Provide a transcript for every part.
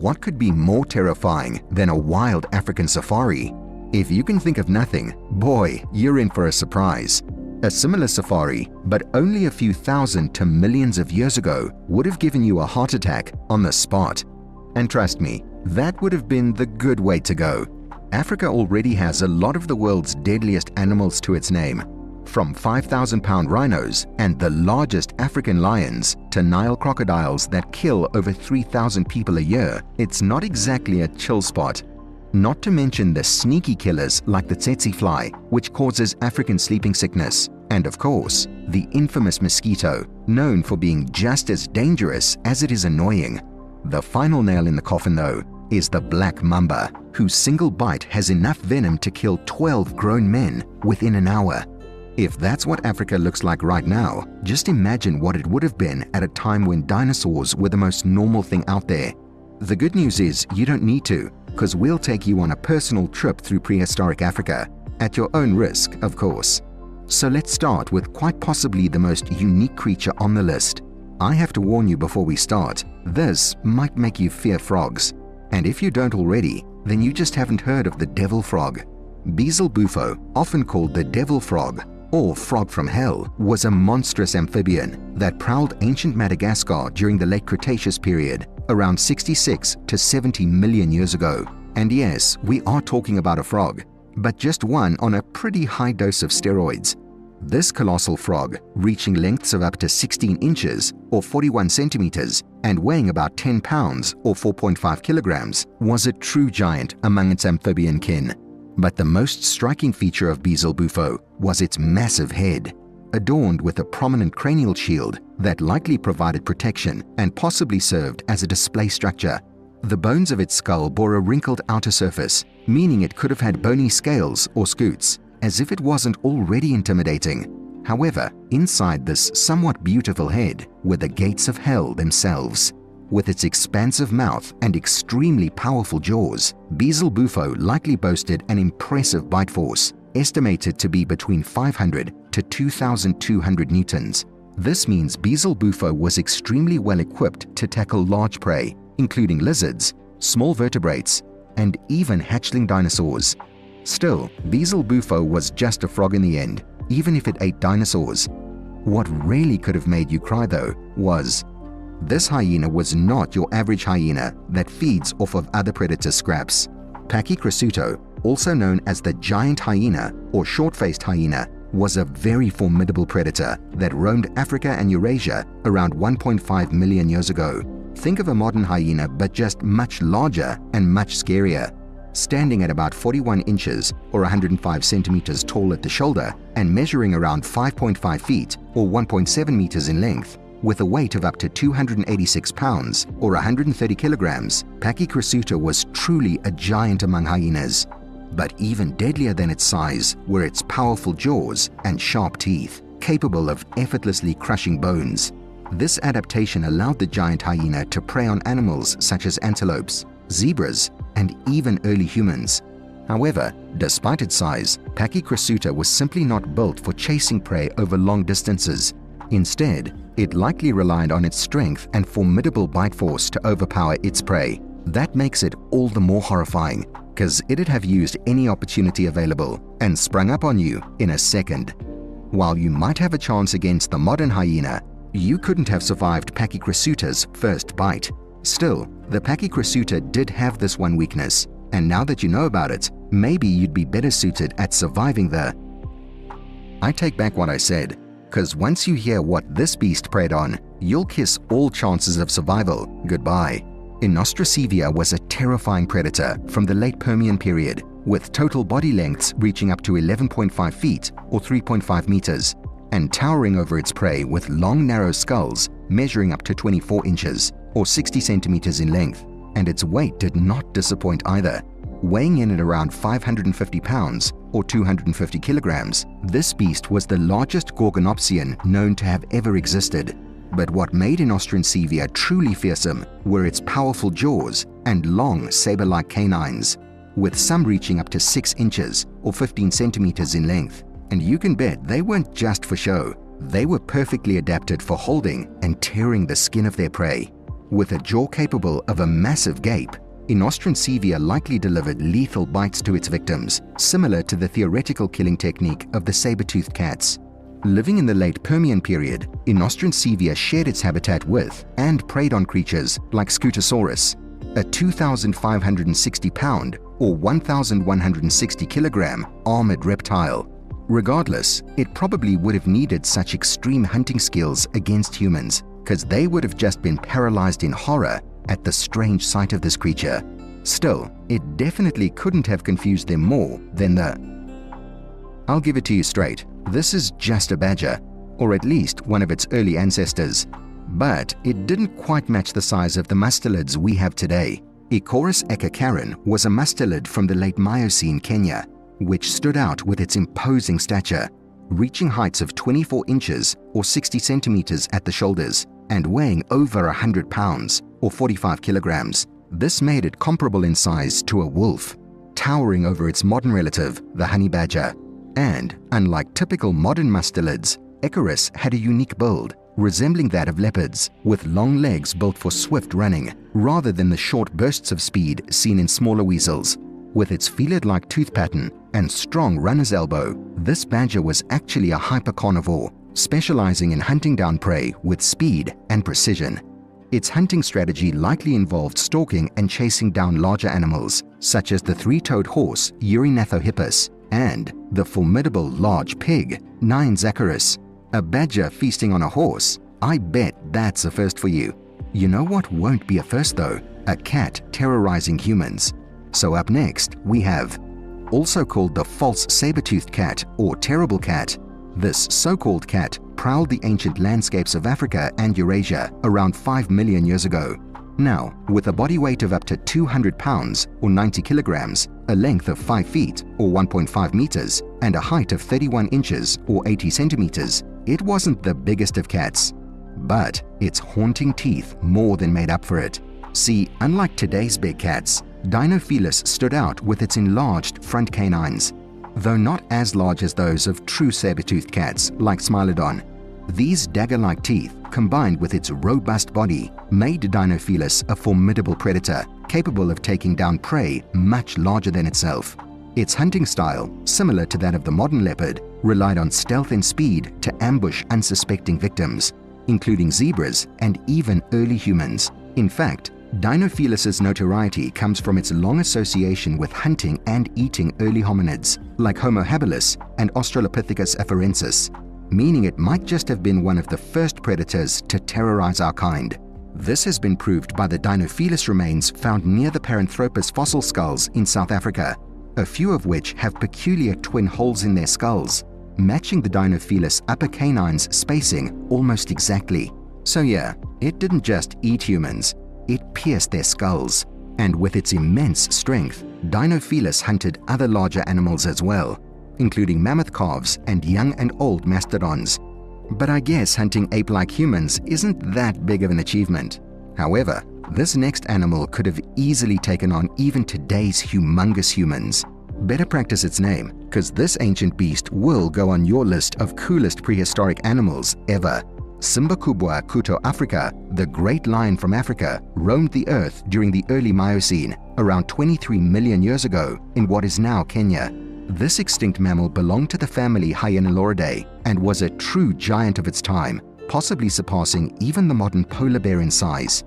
what could be more terrifying than a wild African safari? If you can think of nothing, boy, you're in for a surprise. A similar safari, but only a few thousand to millions of years ago, would have given you a heart attack on the spot. And trust me, that would have been the good way to go. Africa already has a lot of the world's deadliest animals to its name, from 5,000-pound rhinos and the largest African lions to Nile crocodiles that kill over 3,000 people a year. It's not exactly a chill spot. Not to mention the sneaky killers like the tsetse fly, which causes African sleeping sickness, and of course, the infamous mosquito, known for being just as dangerous as it is annoying. The final nail in the coffin, though, is the black mamba, whose single bite has enough venom to kill 12 grown men within an hour. If that's what Africa looks like right now, just imagine what it would have been at a time when dinosaurs were the most normal thing out there. The good news is you don't need to, because we'll take you on a personal trip through prehistoric Africa, at your own risk, of course. So let's start with quite possibly the most unique creature on the list. I have to warn you before we start, this might make you fear frogs. And if you don't already, then you just haven't heard of the devil frog. Beelzebufo, often called the devil frog, or frog from hell, was a monstrous amphibian that prowled ancient Madagascar during the late Cretaceous period, around 66 to 70 million years ago. And yes, we are talking about a frog, but just one on a pretty high dose of steroids. This colossal frog, reaching lengths of up to 16 inches or 41 centimeters and weighing about 10 pounds or 4.5 kilograms, was a true giant among its amphibian kin. But the most striking feature of Beelzebufo was its massive head, adorned with a prominent cranial shield that likely provided protection and possibly served as a display structure. The bones of its skull bore a wrinkled outer surface, meaning it could have had bony scales or scutes, as if it wasn't already intimidating. However, inside this somewhat beautiful head were the gates of hell themselves. With its expansive mouth and extremely powerful jaws, Beelzebufo likely boasted an impressive bite force, estimated to be between 500 to 2,200 newtons. This means Beelzebufo was extremely well equipped to tackle large prey, including lizards, small vertebrates, and even hatchling dinosaurs. Still, Beelzebufo was just a frog in the end, even if it ate dinosaurs. What really could have made you cry, though, was this hyena was not your average hyena that feeds off of other predators' scraps. Pachycrocuta, also known as the giant hyena or short-faced hyena, was a very formidable predator that roamed Africa and Eurasia around 1.5 million years ago. Think of a modern hyena, but just much larger and much scarier. Standing at about 41 inches or 105 centimeters tall at the shoulder and measuring around 5.5 feet or 1.7 meters in length, with a weight of up to 286 pounds or 130 kilograms, Pachycrocuta was truly a giant among hyenas. But even deadlier than its size were its powerful jaws and sharp teeth, capable of effortlessly crushing bones. This adaptation allowed the giant hyena to prey on animals such as antelopes, zebras, and even early humans. However, despite its size, Pachycrocuta was simply not built for chasing prey over long distances. Instead, it likely relied on its strength and formidable bite force to overpower its prey. That makes it all the more horrifying, because it'd have used any opportunity available and sprung up on you in a second. While you might have a chance against the modern hyena, you couldn't have survived Pachycrocuta's first bite. Still, the Pachycrocuta did have this one weakness, and now that you know about it, maybe you'd be better suited at surviving the… I take back what I said, because once you hear what this beast preyed on, you'll kiss all chances of survival goodbye. Inostrancevia was a terrifying predator from the late Permian period, with total body lengths reaching up to 11.5 feet or 3.5 meters, and towering over its prey with long narrow skulls measuring up to 24 inches or 60 centimeters in length, and its weight did not disappoint either. Weighing in at around 550 pounds or 250 kilograms, this beast was the largest gorgonopsian known to have ever existed. But what made Inostrancevia truly fearsome were its powerful jaws and long saber-like canines, with some reaching up to 6 inches or 15 centimeters in length. And you can bet they weren't just for show. They were perfectly adapted for holding and tearing the skin of their prey. With a jaw capable of a massive gape, Inostrancevia likely delivered lethal bites to its victims, similar to the theoretical killing technique of the saber-toothed cats. Living in the late Permian period, Inostrancevia shared its habitat with and preyed on creatures like Scutosaurus, a 2,560-pound or 1,160-kilogram armored reptile. Regardless, it probably would have needed such extreme hunting skills against humans, because they would have just been paralyzed in horror at the strange sight of this creature. Still, it definitely couldn't have confused them more than the... I'll give it to you straight, this is just a badger, or at least one of its early ancestors. But it didn't quite match the size of the mustelids we have today. Ekorus ekakaran was a mustelid from the late Miocene Kenya, which stood out with its imposing stature, reaching heights of 24 inches or 60 centimeters at the shoulders, and weighing over 100 pounds or 45 kilograms. This made it comparable in size to a wolf, towering over its modern relative, the honey badger. And, unlike typical modern mustelids, Ekorus had a unique build, resembling that of leopards, with long legs built for swift running, rather than the short bursts of speed seen in smaller weasels. With its feelid-like tooth pattern and strong runner's elbow, this badger was actually a hypercarnivore, specializing in hunting down prey with speed and precision. Its hunting strategy likely involved stalking and chasing down larger animals, such as the three-toed horse Eurygnathohippus and the formidable large pig Ekorus. A badger feasting on a horse? I bet that's a first for you. You know what won't be a first though? A cat terrorizing humans. So up next, we have, also called the false saber-toothed cat or terrible cat. This so-called cat prowled the ancient landscapes of Africa and Eurasia around 5 million years ago. Now, with a body weight of up to 200 pounds or 90 kilograms, a length of 5 feet or 1.5 meters, and a height of 31 inches or 80 centimeters, it wasn't the biggest of cats. But its haunting teeth more than made up for it. See, unlike today's big cats, Dinofelis stood out with its enlarged front canines. Though not as large as those of true saber-toothed cats like Smilodon, these dagger-like teeth, combined with its robust body, made Dinofelis a formidable predator, capable of taking down prey much larger than itself. Its hunting style, similar to that of the modern leopard, relied on stealth and speed to ambush unsuspecting victims, including zebras and even early humans. In fact, Dinofelis' notoriety comes from its long association with hunting and eating early hominids like Homo habilis and Australopithecus afarensis, meaning it might just have been one of the first predators to terrorize our kind. This has been proved by the Dinofelis remains found near the Paranthropus fossil skulls in South Africa, a few of which have peculiar twin holes in their skulls, matching the Dinofelis upper canines spacing almost exactly. So yeah, it didn't just eat humans, it pierced their skulls. And with its immense strength, Dinofelis hunted other larger animals as well, including mammoth calves and young and old mastodons. But I guess hunting ape-like humans isn't that big of an achievement. However, this next animal could have easily taken on even today's humongous humans. Better practice its name, because this ancient beast will go on your list of coolest prehistoric animals ever. Simbakubwa kuto Africa, the great lion from Africa, roamed the earth during the early Miocene, around 23 million years ago in what is now Kenya. This extinct mammal belonged to the family Hyenaloridae and was a true giant of its time, possibly surpassing even the modern polar bear in size.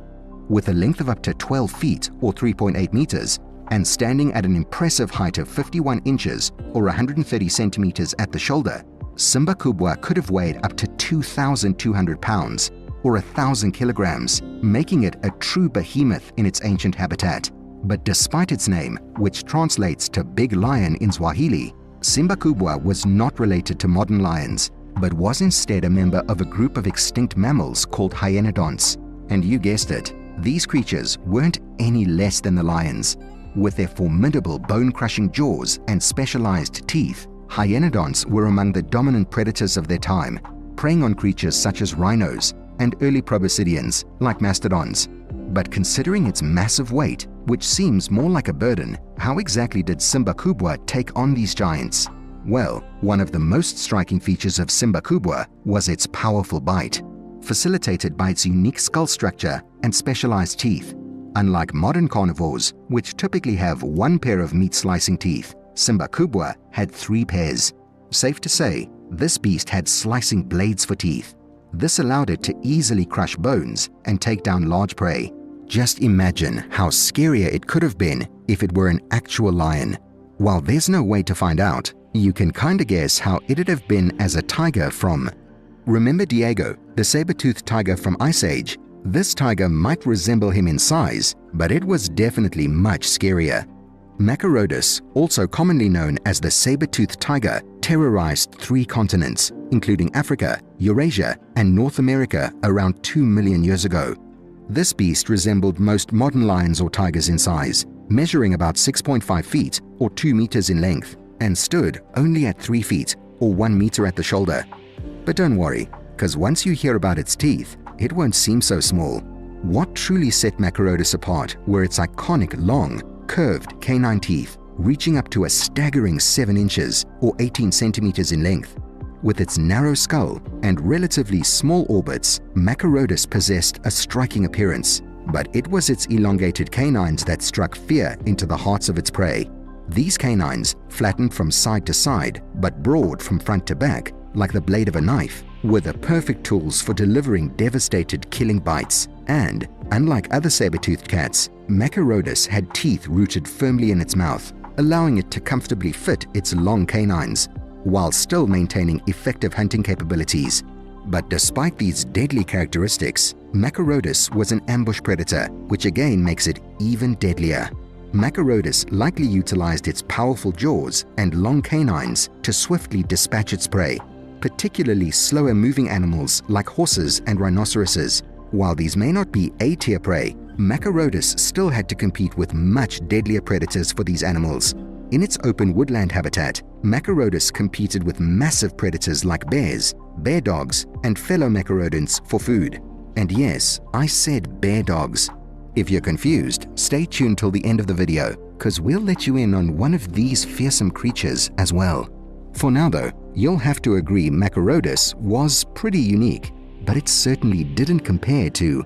With a length of up to 12 feet or 3.8 meters, and standing at an impressive height of 51 inches or 130 centimeters at the shoulder, Simbakubwa could have weighed up to 2,200 pounds or 1,000 kilograms, making it a true behemoth in its ancient habitat. But despite its name, which translates to big lion in Swahili, Simbakubwa was not related to modern lions, but was instead a member of a group of extinct mammals called hyenodonts. And you guessed it, these creatures weren't any less than the lions. With their formidable bone-crushing jaws and specialized teeth, hyenodonts were among the dominant predators of their time, preying on creatures such as rhinos and early proboscideans like mastodons. But considering its massive weight, which seems more like a burden, how exactly did Simbakubwa take on these giants? Well, one of the most striking features of Simbakubwa was its powerful bite. facilitated by its unique skull structure and specialized teeth. Unlike modern carnivores, which typically have one pair of meat-slicing teeth, Simbakubwa had 3 pairs. Safe to say, this beast had slicing blades for teeth. This allowed it to easily crush bones and take down large prey. Just imagine how scarier it could have been if it were an actual lion. While there's no way to find out, you can kinda guess how it'd have been as a tiger from... Remember Diego, the saber-toothed tiger from Ice Age? This tiger might resemble him in size, but it was definitely much scarier. Machairodus, also commonly known as the saber-toothed tiger, terrorized 3 continents, including Africa, Eurasia, and North America around 2 million years ago. This beast resembled most modern lions or tigers in size, measuring about 6.5 feet or 2 meters in length, and stood only at 3 feet or 1 meter at the shoulder. But don't worry, because once you hear about its teeth, it won't seem so small. What truly set Machairodus apart were its iconic long, curved canine teeth, reaching up to a staggering 7 inches or 18 centimeters in length. With its narrow skull and relatively small orbits, Machairodus possessed a striking appearance, but it was its elongated canines that struck fear into the hearts of its prey. These canines, flattened from side to side but broad from front to back, like the blade of a knife, were the perfect tools for delivering devastated killing bites. And, unlike other saber-toothed cats, Machairodus had teeth rooted firmly in its mouth, allowing it to comfortably fit its long canines, while still maintaining effective hunting capabilities. But despite these deadly characteristics, Machairodus was an ambush predator, which again makes it even deadlier. Machairodus likely utilized its powerful jaws and long canines to swiftly dispatch its prey, particularly slower-moving animals like horses and rhinoceroses. While these may not be A-tier prey, Machairodus still had to compete with much deadlier predators for these animals. In its open woodland habitat, Machairodus competed with massive predators like bears, bear dogs, and fellow Machairodonts for food. And yes, I said bear dogs. If you're confused, stay tuned till the end of the video, because we'll let you in on one of these fearsome creatures as well. For now though, you'll have to agree Machairodus was pretty unique, but it certainly didn't compare to...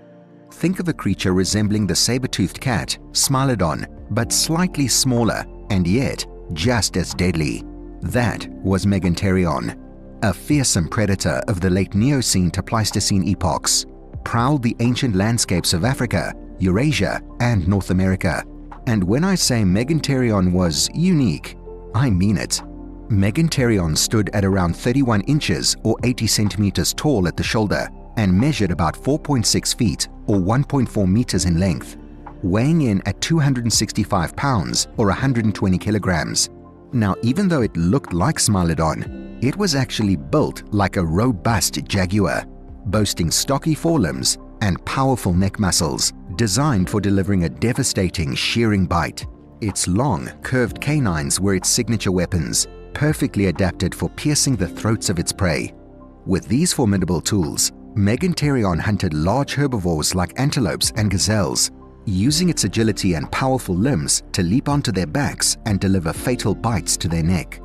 Think of a creature resembling the saber-toothed cat, Smilodon, but slightly smaller, and yet just as deadly. That was Megantereon, a fearsome predator of the late Neocene to Pleistocene epochs, prowled the ancient landscapes of Africa, Eurasia, and North America. And when I say Megantereon was unique, I mean it. Megantereon stood at around 31 inches or 80 centimeters tall at the shoulder and measured about 4.6 feet or 1.4 meters in length, weighing in at 265 pounds or 120 kilograms. Now, even though it looked like Smilodon, it was actually built like a robust jaguar, boasting stocky forelimbs and powerful neck muscles designed for delivering a devastating shearing bite. Its long, curved canines were its signature weapons, perfectly adapted for piercing the throats of its prey. With these formidable tools, Megantereon hunted large herbivores like antelopes and gazelles, using its agility and powerful limbs to leap onto their backs and deliver fatal bites to their neck.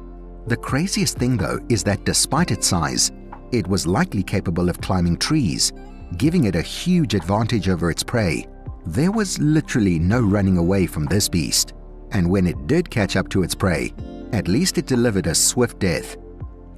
The craziest thing though is that despite its size, it was likely capable of climbing trees, giving it a huge advantage over its prey. There was literally no running away from this beast, and when it did catch up to its prey, at least it delivered a swift death.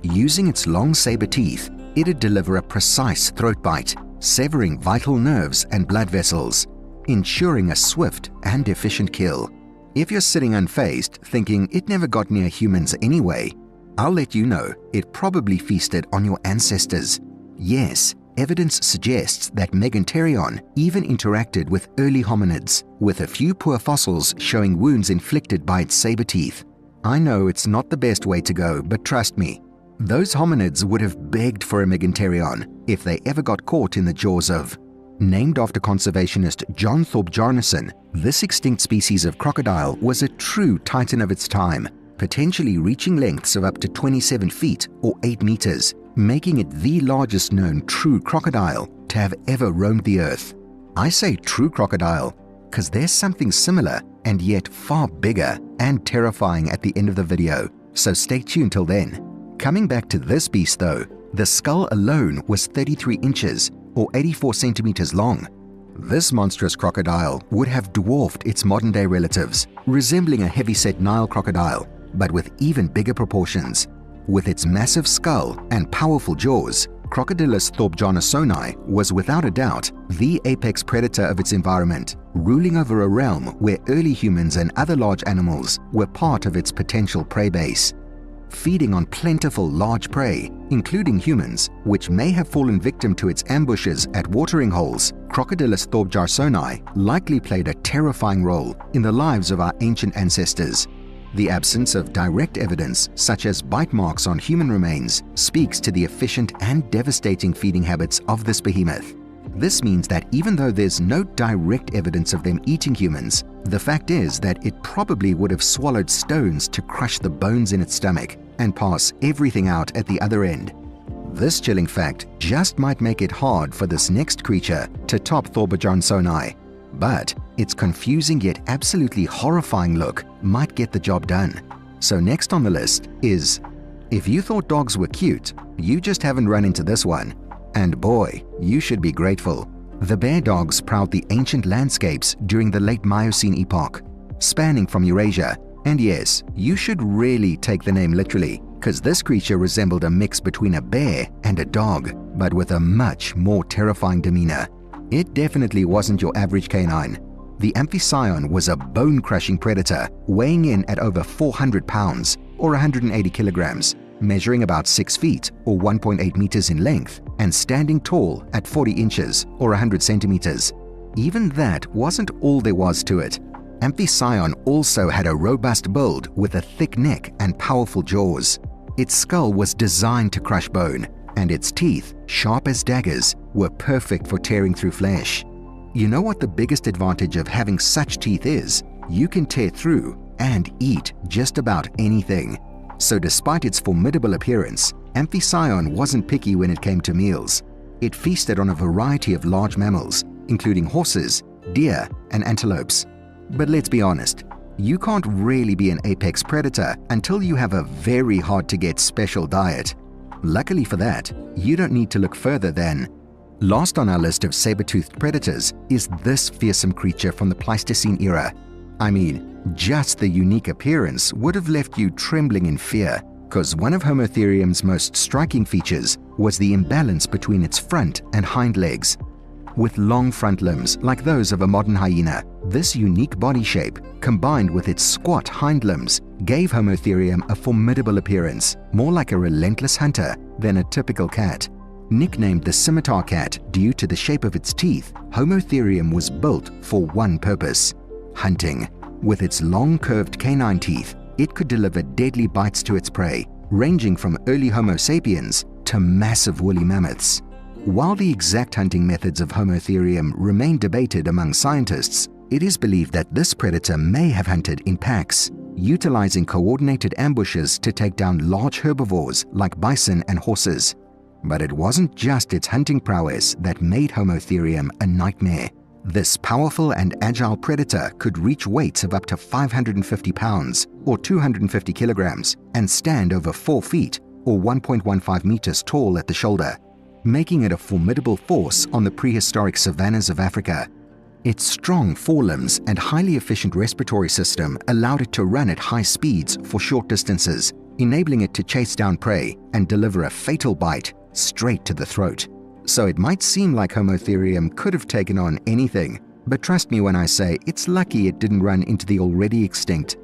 Using its long saber teeth, it'd deliver a precise throat bite, severing vital nerves and blood vessels, ensuring a swift and efficient kill. If you're sitting unfazed thinking it never got near humans anyway, I'll let you know it probably feasted on your ancestors. Yes, evidence suggests that Megantereon even interacted with early hominids, with a few poor fossils showing wounds inflicted by its saber teeth. I know it's not the best way to go, but trust me, those hominids would have begged for a Megantereon if they ever got caught in the jaws of... Named after conservationist John Thorbjarnarsoni, this extinct species of crocodile was a true titan of its time, potentially reaching lengths of up to 27 feet or 8 meters, making it the largest known true crocodile to have ever roamed the earth. I say true crocodile because there's something similar and yet far bigger and terrifying at the end of the video, so stay tuned till then. Coming back to this beast though, the skull alone was 33 inches or 84 centimeters long. This monstrous crocodile would have dwarfed its modern-day relatives, resembling a heavy-set Nile crocodile, but with even bigger proportions. With its massive skull and powerful jaws, Crocodylus thorbjarnarsoni was without a doubt the apex predator of its environment, ruling over a realm where early humans and other large animals were part of its potential prey base. Feeding on plentiful large prey, including humans, which may have fallen victim to its ambushes at watering holes, Crocodylus thorbjarnarsoni likely played a terrifying role in the lives of our ancient ancestors. The absence of direct evidence, such as bite marks on human remains, speaks to the efficient and devastating feeding habits of this behemoth. This means that even though there's no direct evidence of them eating humans, the fact is that it probably would have swallowed stones to crush the bones in its stomach and pass everything out at the other end. This chilling fact just might make it hard for this next creature to top thorbjarnarsoni, but its confusing yet absolutely horrifying look might get the job done. So next on the list is, if you thought dogs were cute, you just haven't run into this one. And boy, you should be grateful. The bear dogs prowled the ancient landscapes during the late Miocene epoch, spanning from Eurasia. And yes, you should really take the name literally, because this creature resembled a mix between a bear and a dog, but with a much more terrifying demeanor. It definitely wasn't your average canine. The Amphicyon was a bone-crushing predator, weighing in at over 400 pounds or 180 kilograms, measuring about 6 feet or 1.8 meters in length, and standing tall at 40 inches or 100 centimeters. Even that wasn't all there was to it. Amphicyon also had a robust build with a thick neck and powerful jaws. Its skull was designed to crush bone, and its teeth, sharp as daggers, were perfect for tearing through flesh. You know what the biggest advantage of having such teeth is? You can tear through and eat just about anything. So despite its formidable appearance, Amphicyon wasn't picky when it came to meals. It feasted on a variety of large mammals, including horses, deer, and antelopes. But let's be honest, you can't really be an apex predator until you have a very hard-to-get special diet. Luckily for that, you don't need to look further than. Last on our list of saber-toothed predators is this fearsome creature from the Pleistocene era. I mean, just the unique appearance would have left you trembling in fear, because one of Homotherium's most striking features was the imbalance between its front and hind legs. With long front limbs like those of a modern hyena, this unique body shape, combined with its squat hind limbs, gave Homotherium a formidable appearance, more like a relentless hunter than a typical cat. Nicknamed the scimitar cat due to the shape of its teeth, Homotherium was built for one purpose: hunting. With its long curved canine teeth, it could deliver deadly bites to its prey, ranging from early Homo sapiens to massive woolly mammoths. While the exact hunting methods of Homotherium remain debated among scientists, it is believed that this predator may have hunted in packs, utilizing coordinated ambushes to take down large herbivores like bison and horses. But it wasn't just its hunting prowess that made Homotherium a nightmare. This powerful and agile predator could reach weights of up to 550 pounds or 250 kilograms and stand over 4 feet or 1.15 meters tall at the shoulder, making it a formidable force on the prehistoric savannas of Africa. Its strong forelimbs and highly efficient respiratory system allowed it to run at high speeds for short distances, enabling it to chase down prey and deliver a fatal bite straight to the throat. So it might seem like Homotherium could have taken on anything, but trust me when I say it's lucky it didn't run into the already extinct.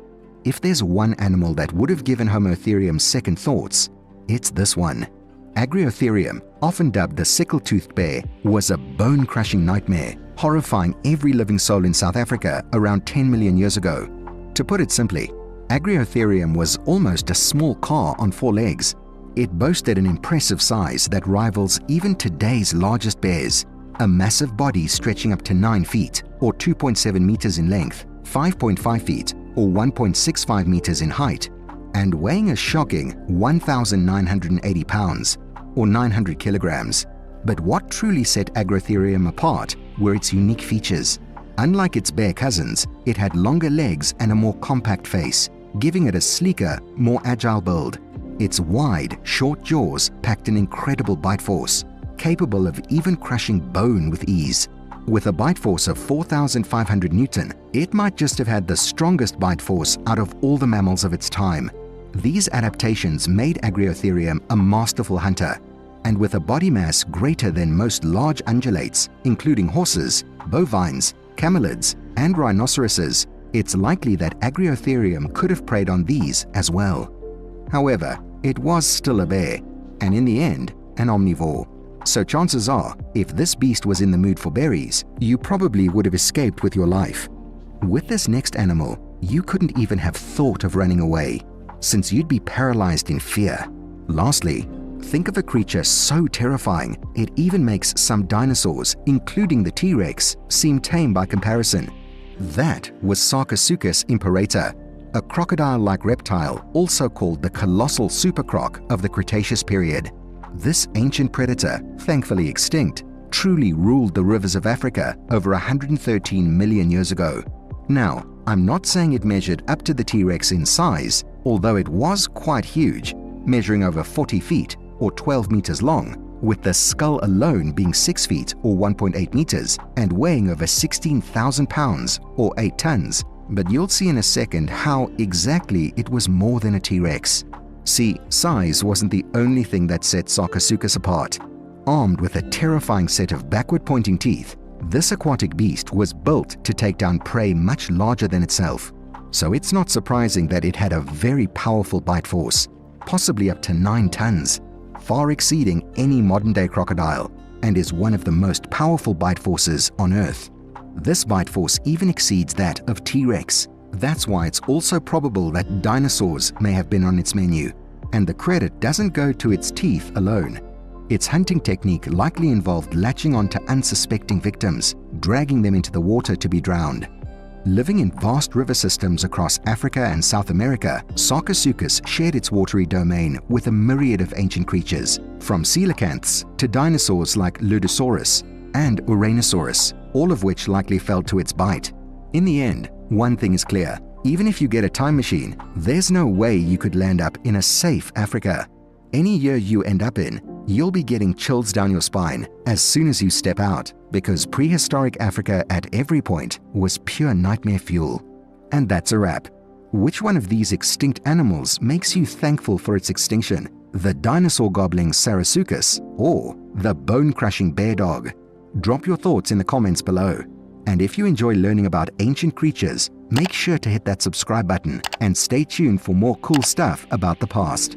If there's one animal that would have given Homotherium second thoughts, it's this one. Agriotherium, often dubbed the sickle-toothed bear, was a bone-crushing nightmare, horrifying every living soul in South Africa around 10 million years ago. To put it simply, Agriotherium was almost a small car on 4 legs. It boasted an impressive size that rivals even today's largest bears, a massive body stretching up to 9 feet or 2.7 meters in length, 5.5 feet or 1.65 meters in height, and weighing a shocking 1,980 pounds or 900 kilograms. But what truly set Agriotherium apart were its unique features. Unlike its bear cousins, it had longer legs and a more compact face, giving it a sleeker, more agile build. Its wide, short jaws packed an incredible bite force, capable of even crushing bone with ease. With a bite force of 4,500 Newton, it might just have had the strongest bite force out of all the mammals of its time. These adaptations made Agriotherium a masterful hunter, and with a body mass greater than most large ungulates, including horses, bovines, camelids, and rhinoceroses, it's likely that Agriotherium could have preyed on these as well. However, it was still a bear, and in the end, an omnivore. So chances are, if this beast was in the mood for berries, you probably would have escaped with your life. With this next animal, you couldn't even have thought of running away, since you'd be paralyzed in fear. Lastly, think of a creature so terrifying it even makes some dinosaurs, including the T-Rex, seem tame by comparison. That was Sarcosuchus imperator, a crocodile-like reptile also called the colossal supercroc of the Cretaceous period. This ancient predator, thankfully extinct, truly ruled the rivers of Africa over 113 million years ago. Now, I'm not saying it measured up to the T-Rex in size, although it was quite huge, measuring over 40 feet or 12 meters long, with the skull alone being 6 feet or 1.8 meters and weighing over 16,000 pounds or 8 tons. But you'll see in a second how exactly it was more than a T-Rex. See, size wasn't the only thing that set Sarcosuchus apart. Armed with a terrifying set of backward-pointing teeth, this aquatic beast was built to take down prey much larger than itself. So it's not surprising that it had a very powerful bite force, possibly up to 9 tons, far exceeding any modern-day crocodile, and is one of the most powerful bite forces on Earth. This bite force even exceeds that of T-Rex. That's why it's also probable that dinosaurs may have been on its menu, and the credit doesn't go to its teeth alone. Its hunting technique likely involved latching onto unsuspecting victims, dragging them into the water to be drowned. Living in vast river systems across Africa and South America, Sarcosuchus shared its watery domain with a myriad of ancient creatures, from coelacanths to dinosaurs like Ludosaurus and Uranosaurus, all of which likely fell to its bite. In the end, one thing is clear: even if you get a time machine, there's no way you could land up in a safe Africa. Any year you end up in, you'll be getting chills down your spine as soon as you step out, because prehistoric Africa at every point was pure nightmare fuel. And that's a wrap. Which one of these extinct animals makes you thankful for its extinction? The dinosaur-gobbling Sarcosuchus or the bone-crushing bear dog? Drop your thoughts in the comments below. And if you enjoy learning about ancient creatures, make sure to hit that subscribe button and stay tuned for more cool stuff about the past.